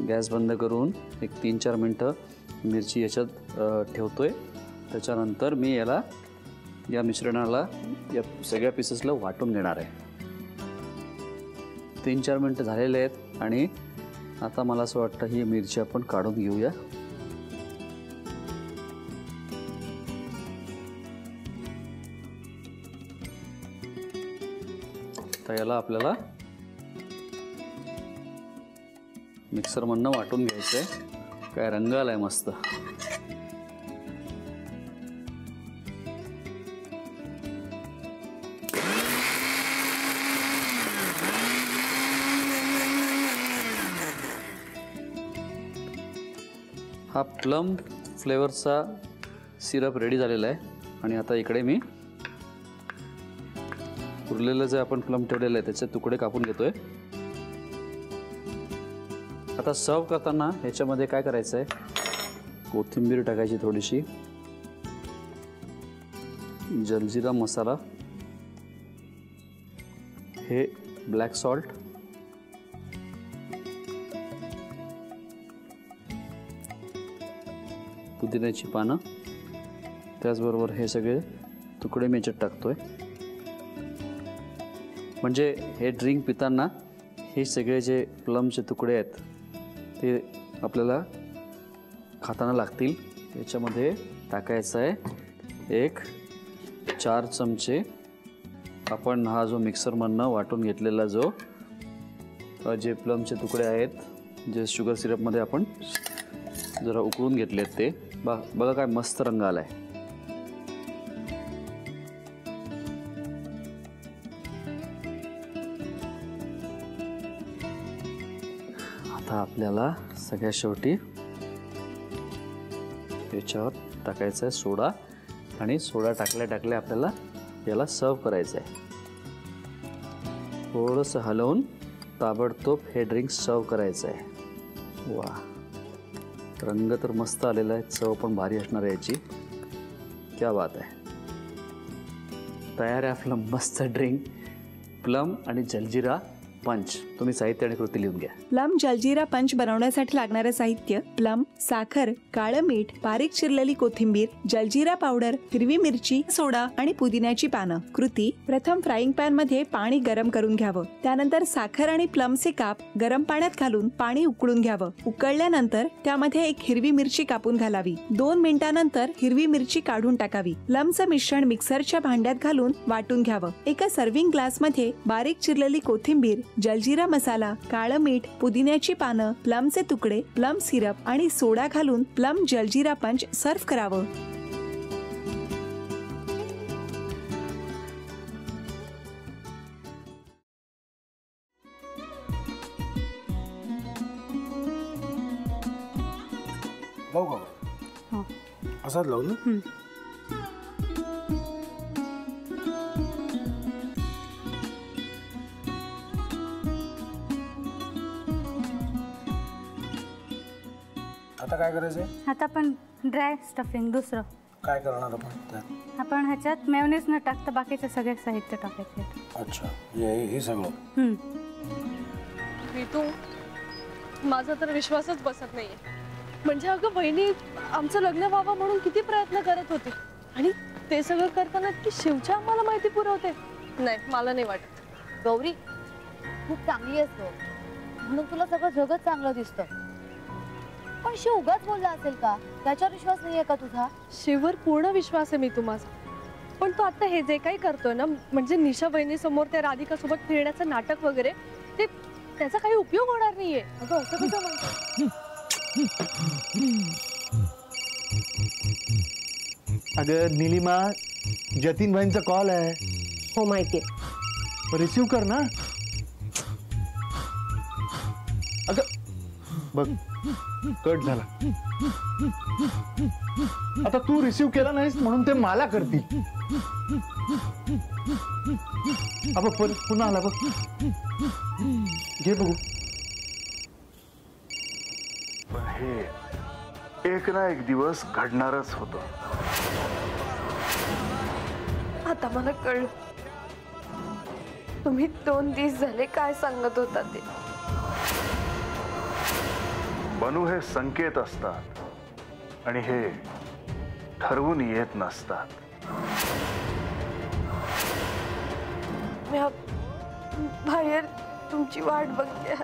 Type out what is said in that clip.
Gas बंद करून एक 3-4 मिनटं मिरची याच्यात ठेवतोय. त्याच्यानंतर मी या मिश्रणाला या सगळ्या पीसेसला वाटून घेणार आहे. 3-4 मिनटं झालेले आहेत आणि आता मला असं वाटतं ही मिरची आपण काढून घेऊया. तर याला आपल्याला मिक्सरमधनं वाटून घ्यायचं आहे. काय रंग आलाय मस्त. हा प्लम फ्लेवरचा सिरप रेडी झालेला आहे आणि आता इकडे मी उरलेलं जे आपण प्लम ठेवलेलं आहे त्याचे तुकडे कापून घेतोय. आता सर्व करताना ह्याच्यामध्ये काय करायचं आहे, कोथिंबीर टाकायची थोडीशी, जलजिरा मसाला, हे ब्लॅक सॉल्ट, पुदिन्याची पानं, त्याचबरोबर हे सगळे तुकडे मी याच्यात टाकतोय. म्हणजे हे ड्रिंक पिताना हे सगळे जे प्लमचे तुकडे आहेत ते आपल्याला खाताना लागतील. याच्यामध्ये टाकायचं आहे एक 4 चमचे आपण हा जो मिक्सरमधनं वाटून घेतलेला जो जे प्लमचे तुकडे आहेत जे शुगर सिरपमध्ये आपण जरा उकळून घेतलेत ते. बघा काय मस्त रंग आलाय. आता आपल्याला सगळ्यात शेवटी याच्यावर टाकायचं आहे सोडा आणि सोडा टाकल्या आपल्याला याला सर्व करायचं आहे. थोडंसं हलवून ताबडतोब हे ड्रिंक सर्व करायचं आहे. वा, रंग तर मस्त आलेला आहे, चव पण भारी असणार आहे याची. क्या बात आहे. तयार आहे आपलं मस्त ड्रिंक प्लम आणि जलजिरा पंच. तुम्ही साहित्य आणि कृती लिहून घ्या. प्लम जलजिरा पंच बनवण्यासाठी लागणारे साहित्य: प्लम, साखर, काळं मीठ, बारीक चिरलेली कोथिंबीर, जलजिरा पावडर, हिरवी मिरची, सोडा आणि पुदिन्याची पानं. कृती: प्रथम फ्राईंग पॅन मध्ये पाणी गरम करून घ्यावं. त्यानंतर साखर आणि प्लमचे काप गरम पाण्यात घालून पाणी उकळून घ्यावं. उकळल्यानंतर त्यामध्ये एक हिरवी मिरची कापून घालावी. 2 मिनिटांनंतर हिरवी मिरची काढून टाकावी. प्लमचं मिश्रण मिक्सरच्या भांड्यात घालून वाटून घ्यावं. एका सर्व्हिंग ग्लास मध्ये बारीक चिरलेली कोथिंबीर, जलजिरा मसाला, काळं मीठ, पुदिन्याची पानं, प्लमचे तुकडे, प्लम सिरप आणि सोडा घालून प्लम जलजिरा पंच सर्व्ह करावं. लावू का? असाच लावू ना. आता काय करायचंय? आता आपण ड्राय स्टफिंग दुसरं काय करणार आपण त्यात? आपण ह्याच्यात मेयोनीज न टाकता बाकीचे सगळे साहित्य टाकायचे. अच्छा, हे सगळं. ऋतू, माझा तर विश्वासच बसत नाहीये. म्हणजे अगं बहिणी आमचं लग्न व्हावं म्हणून किती प्रयत्न करत होती आणि ते सगळं करताना की शिवच्या आम्हाला माहिती पुरवते. नाही, मला नाही वाटत. गौरी खूप चांगली आहेस गं, म्हणून तुला सगळं जगत चांगलं दिसतं. पण शिव उगाच बोलला असेल का? त्याच्यावर विश्वास नाहीये का तुझा? शिववर पूर्ण विश्वास आहे मी माझा. पण तो आता हे जे काही करतोय ना, म्हणजे निशा बहिणी समोर त्या राधिका सोबत फिरण्याचं नाटक वगैरे, ते त्याचा काही उपयोग होणार नाहीये. अगं असं कसं म्हणतो? अगं नीलिमा, जतीन भाईंचा कॉल आहे. हो माहितीये. रिसीव कर ना. अगं बघ, कट झाला. आता तू रिसीव केला नाहीस म्हणून ते मला करतील. अब पुन्हा आला बघ. घे बघू. पण हे एक ना एक दिवस घडणारच होतं. आता मला कळलं तुम्ही 2 दिवस झाले काय सांगत होता ते. बनू हे संकेत असतात आणि हे ठरवून येत नसतात. मी बाहेर तुमची वाट बघते.